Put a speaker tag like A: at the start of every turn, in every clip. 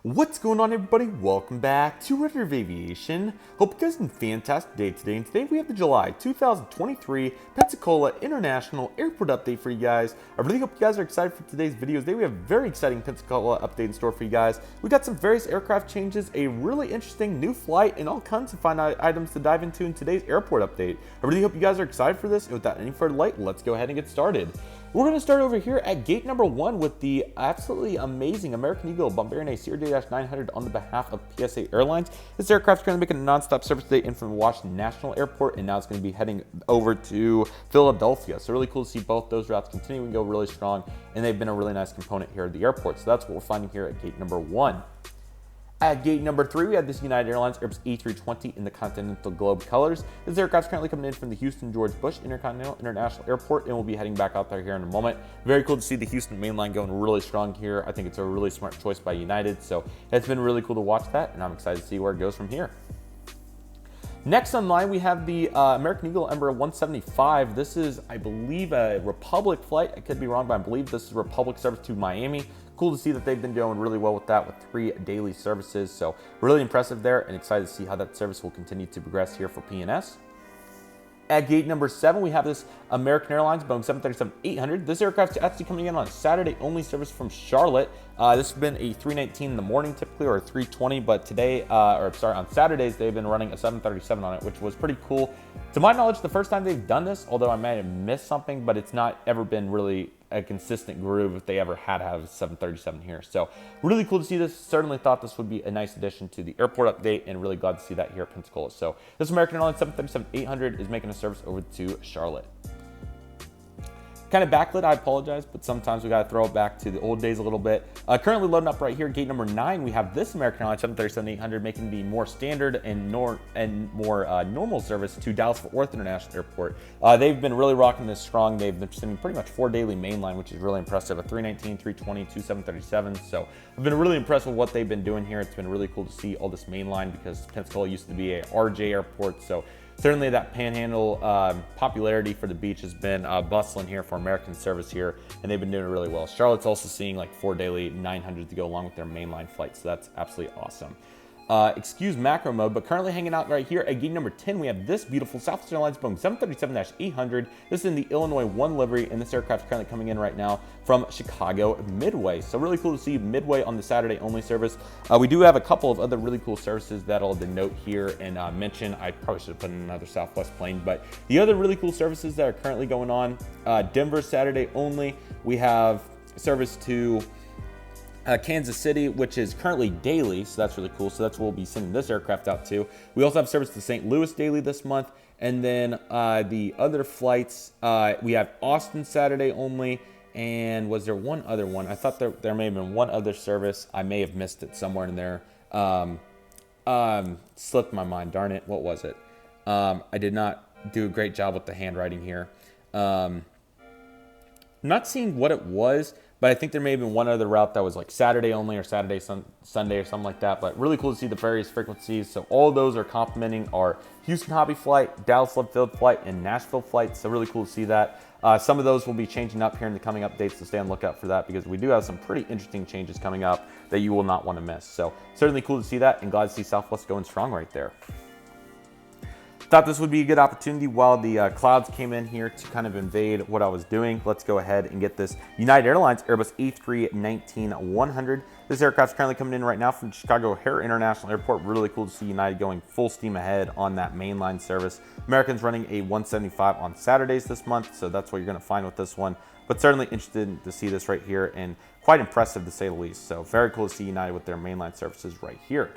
A: What's going on, everybody? Welcome back to Redriveraviation. Hope you guys had a fantastic day today. And today we have the July 2023 Pensacola International Airport update for you guys. I really hope you guys are excited for today's video. Today we have a very exciting Pensacola update in store for you guys. We got some various aircraft changes, a really interesting new flight, and all kinds of fun items to dive into in today's airport update. I really hope you guys are excited for this. And without any further delay, let's go ahead and get started. We're going to start over here at gate number 1 with the absolutely amazing American Eagle Bombarian Acer 900 on the behalf of PSA Airlines. This aircraft is going to make a non-stop service today in from Washington National Airport, and now it's going to be heading over to Philadelphia. So really cool to see both those routes continuing to go really strong, and they've been a really nice component here at the airport. So that's what we're finding here at gate number 1. At gate number 3, we have this United Airlines Airbus A320 in the Continental Globe colors. This aircraft is currently coming in from the Houston George Bush Intercontinental International Airport, and we'll be heading back out there here in a moment. Very cool to see the Houston mainline going really strong here. I think it's a really smart choice by United, so it's been really cool to watch that, and I'm excited to see where it goes from here. Next on line, we have the American Eagle Embraer 175. This is, I believe, a Republic flight. I could be wrong, but I believe this is Republic service to Miami. Cool to see that they've been doing really well with that with 3 daily services. So really impressive there, and excited to see how that service will continue to progress here for P&S. At gate number 7, we have this American Airlines Boeing 737-800. This aircraft is actually coming in on a Saturday-only service from Charlotte. This has been a 319 in the morning typically, or a 320, but today, on Saturdays, they've been running a 737 on it, which was pretty cool. To my knowledge, the first time they've done this, although I might have missed something, but it's not ever been really a consistent groove if they ever had to have a 737 here. So really cool to see this. Certainly thought this would be a nice addition to the airport update, and really glad to see that here at Pensacola. So this American Airlines 737-800 is making a service over to Charlotte. Kind of backlit, I apologize, but sometimes we got to throw it back to the old days a little bit. Currently loading up right here, gate number 9, we have this American Airlines 737-800 making the more standard and more normal service to Dallas-Fort Worth International Airport. They've been really rocking this strong. They've been sending pretty much 4 daily mainline, which is really impressive. A 319, 320, 2 737s. So I've been really impressed with what they've been doing here. It's been really cool to see all this mainline because Pensacola used to be a RJ airport. So certainly that panhandle popularity for the beach has been bustling here for American service here, and they've been doing really well. Charlotte's also seeing like 4 daily 900 to go along with their mainline flights, so that's absolutely awesome. Excuse macro mode, but currently hanging out right here at gate number 10, we have this beautiful Southwest Airlines Boeing 737-800. This is in the Illinois 1 livery, and this aircraft is currently coming in right now from Chicago Midway. So really cool to see Midway on the Saturday only service. We do have a couple of other really cool services that I'll denote here and mention. I probably should have put in another Southwest plane, but the other really cool services that are currently going on, Denver Saturday only. We have service to Kansas City, which is currently daily, so that's really cool. So that's where we'll be sending this aircraft out to. We also have service to St. Louis daily this month, and then the other flights, we have Austin Saturday only, and was there one other one? I thought there may have been one other service. I may have missed it somewhere in there. Slipped my mind, darn it. What was it? I did not do a great job with the handwriting here. I'm not seeing what it was, but I think there may have been one other route that was like Saturday only or Saturday, Sunday or something like that. But really cool to see the various frequencies. So all of those are complementing our Houston Hobby flight, Dallas Love Field flight, and Nashville flight. So really cool to see that. Some of those will be changing up here in the coming updates, so stay on the lookout for that because we do have some pretty interesting changes coming up that you will not want to miss. So certainly cool to see that, and glad to see Southwest going strong right there. Thought this would be a good opportunity while the clouds came in here to kind of invade what I was doing. Let's go ahead and get this United Airlines Airbus A319-100. This aircraft is currently coming in right now from Chicago O'Hare International Airport. Really cool to see United going full steam ahead on that mainline service. American's running a 175 on Saturdays this month, so that's what you're going to find with this one. But certainly interested to see this right here, and quite impressive to say the least. So very cool to see United with their mainline services right here.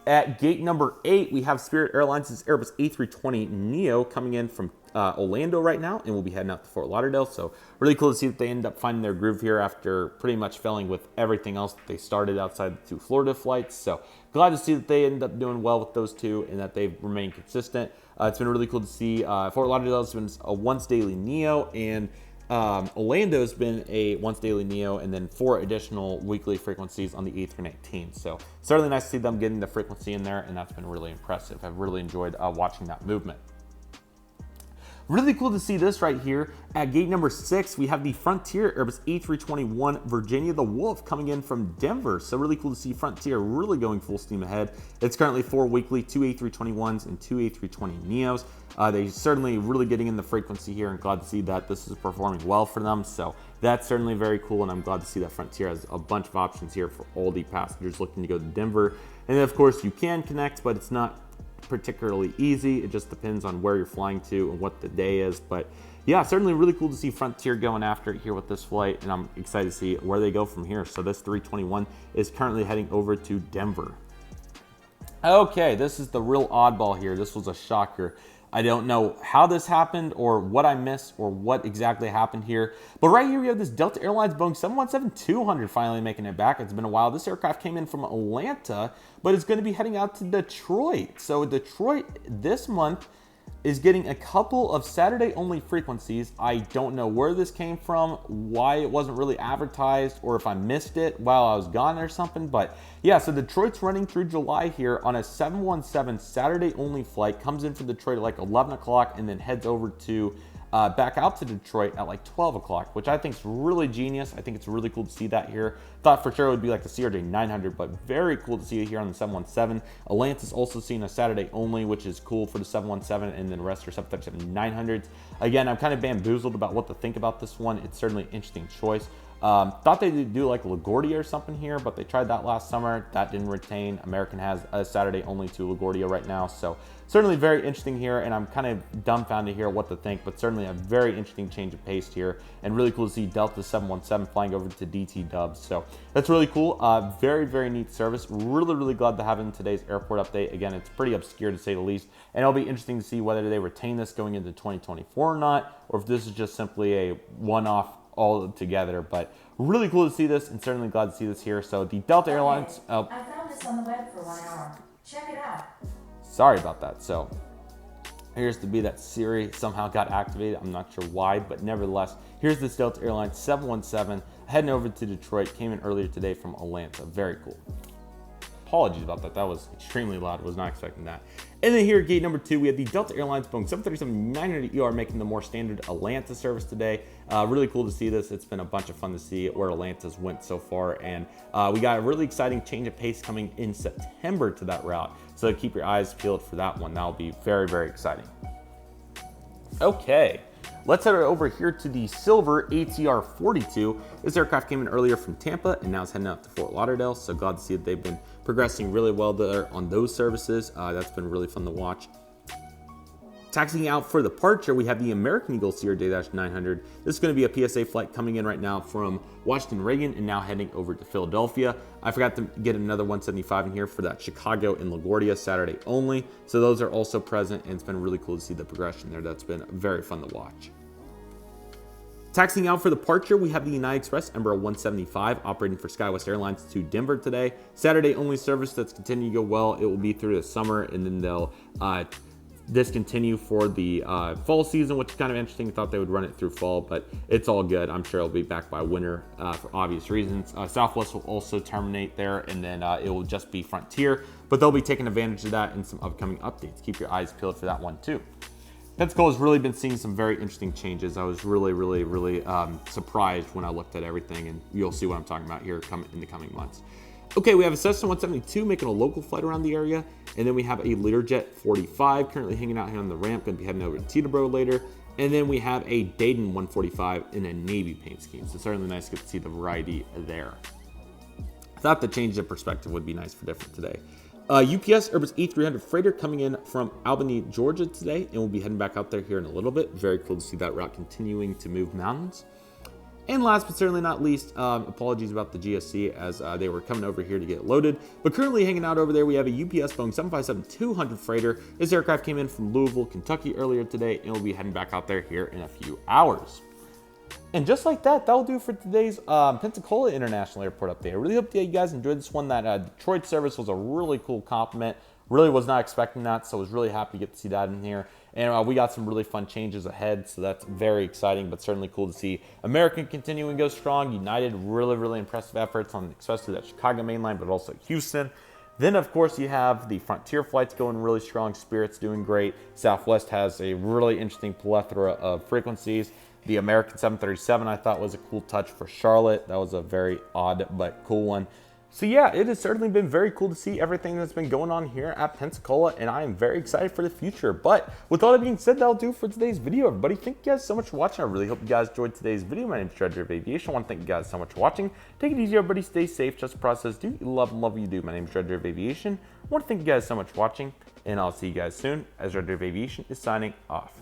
A: At gate number 8, we have Spirit Airlines' Airbus A320neo coming in from Orlando right now, and we'll be heading out to Fort Lauderdale. So really cool to see that they end up finding their groove here after pretty much failing with everything else that they started outside the 2 Florida flights. So glad to see that they end up doing well with those 2 and that they've remained consistent. It's been really cool to see. Fort Lauderdale has been a once daily neo, and Orlando's been a once daily neo, and then 4 additional weekly frequencies on the A319. So certainly nice to see them getting the frequency in there, and that's been really impressive. I've really enjoyed watching that movement. Really cool to see this right here. At gate number 6, we have the Frontier Airbus A321 Virginia the Wolf coming in from Denver. So really cool to see Frontier really going full steam ahead. It's currently 4 weekly, 2 A321s and 2 A320neos. They certainly really getting in the frequency here, and glad to see that this is performing well for them. So that's certainly very cool, and I'm glad to see that Frontier has a bunch of options here for all the passengers looking to go to Denver. And then of course you can connect, but it's not particularly easy. It just depends on where you're flying to and what the day is. But yeah, certainly really cool to see Frontier going after it here with this flight, and I'm excited to see where they go from here. So this 321 is currently heading over to Denver. Okay, this is the real oddball here. This was a shocker. I don't know how this happened or what I missed or what exactly happened here. But right here we have this Delta Airlines Boeing 717-200 finally making it back. It's been a while. This aircraft came in from Atlanta, but it's going to be heading out to Detroit. So Detroit this month is getting a couple of Saturday-only frequencies. I don't know where this came from, why it wasn't really advertised, or if I missed it while I was gone or something. But yeah, so Detroit's running through July here on a 717 Saturday-only flight. Comes in from Detroit at like 11 o'clock and then heads over to back out to Detroit at like 12 o'clock, which I think is really genius. I think it's really cool to see that here. Thought for sure it would be like the CRJ 900, but very cool to see it here on the 717. Atlanta's also seeing a Saturday only, which is cool for the 717, and then the rest are 737 900s. Again, I'm kind of bamboozled about what to think about this one. It's certainly an interesting choice. Thought they'd do like LaGuardia or something here, but they tried that last summer. That didn't retain. American has a Saturday only to LaGuardia right now. So certainly very interesting here, and I'm kind of dumbfounded here what to think, but certainly a very interesting change of pace here, and really cool to see Delta 717 flying over to DT Dubs. So that's really cool. Very, very neat service. Really, really glad to have it in today's airport update. Again, it's pretty obscure to say the least, and it'll be interesting to see whether they retain this going into 2024 or not, or if this is just simply a one-off all together. But really cool to see this, and certainly glad to see this here. So the Delta Airlines,
B: I found this on the web for 1 hour. Check it out.
A: sorry about that. So here's to be that Siri somehow got activated. I'm not sure why, but nevertheless, here's this Delta Airlines 717 heading over to Detroit. Came in earlier today from Atlanta. Very cool. Apologies about that. That was extremely loud. Was not expecting that. And then here at gate number 2, we have the Delta Airlines Boeing 737-900ER making the more standard Atlanta service today. Really cool to see this. It's been a bunch of fun to see where Atlanta's went so far. And we got a really exciting change of pace coming in September to that route. So keep your eyes peeled for that one. That'll be very, very exciting. Okay. Let's head over here to the silver ATR 42. This aircraft came in earlier from Tampa and now it's heading out to Fort Lauderdale. So glad to see that they've been progressing really well there on those services. That's been really fun to watch. Taxiing out for departure, we have the American Eagle CRJ-900. This is going to be a PSA flight coming in right now from Washington Reagan and now heading over to Philadelphia. I forgot to get another 175 in here for that Chicago and LaGuardia Saturday only. So those are also present, and it's been really cool to see the progression there. That's been very fun to watch. Taxiing out for departure, we have the United Express Embraer 175 operating for SkyWest Airlines to Denver today. Saturday only service that's continuing to go well. It will be through the summer, and then they'll discontinue for the fall season, which is kind of interesting. I thought they would run it through fall, but it's all good. I'm sure it'll be back by winter for obvious reasons. Southwest will also terminate there, and then it will just be Frontier, but they'll be taking advantage of that in some upcoming updates. Keep your eyes peeled for that one too. Pensacola has really been seeing some very interesting changes. I was really surprised when I looked at everything, and you'll see what I'm talking about here in the coming months. Okay, we have a Cessna 172 making a local flight around the area, and then we have a Learjet 45 currently hanging out here on the ramp, going to be heading over to Teterboro later, and then we have a Dayton 145 in a navy paint scheme, so certainly nice to get to see the variety there. I thought the change of perspective would be nice for different today. UPS Airbus E300 freighter coming in from Albany, Georgia today, and we'll be heading back out there here in a little bit. Very cool to see that route continuing to move mountains. And last but certainly not least, apologies about the GSC as they were coming over here to get loaded. But currently hanging out over there, we have a UPS Boeing 757-200 freighter. This aircraft came in from Louisville, Kentucky earlier today, and we'll be heading back out there here in a few hours. And just like that, that'll do for today's Pensacola International Airport update. I really hope that you guys enjoyed this one. That Detroit service was a really cool compliment. Really was not expecting that, so I was really happy to get to see that in here. And we got some really fun changes ahead, so that's very exciting, but certainly cool to see American continuing to go strong. United, really impressive efforts on especially that Chicago mainline, but also Houston. Then, of course, you have the Frontier flights going really strong. Spirit's doing great. Southwest has a really interesting plethora of frequencies. The American 737 I thought was a cool touch for Charlotte. That was a very odd but cool one. So yeah, it has certainly been very cool to see everything that's been going on here at Pensacola, and I am very excited for the future. But with all that being said, that'll do for today's video, everybody. Thank you guys so much for watching. I really hope you guys enjoyed today's video. My name is Redriveraviation. I want to thank you guys so much for watching. Take it easy, everybody. Stay safe. Just process. Do you love and love what you do. My name is Redriveraviation. I want to thank you guys so much for watching, and I'll see you guys soon as Redriveraviation is signing off.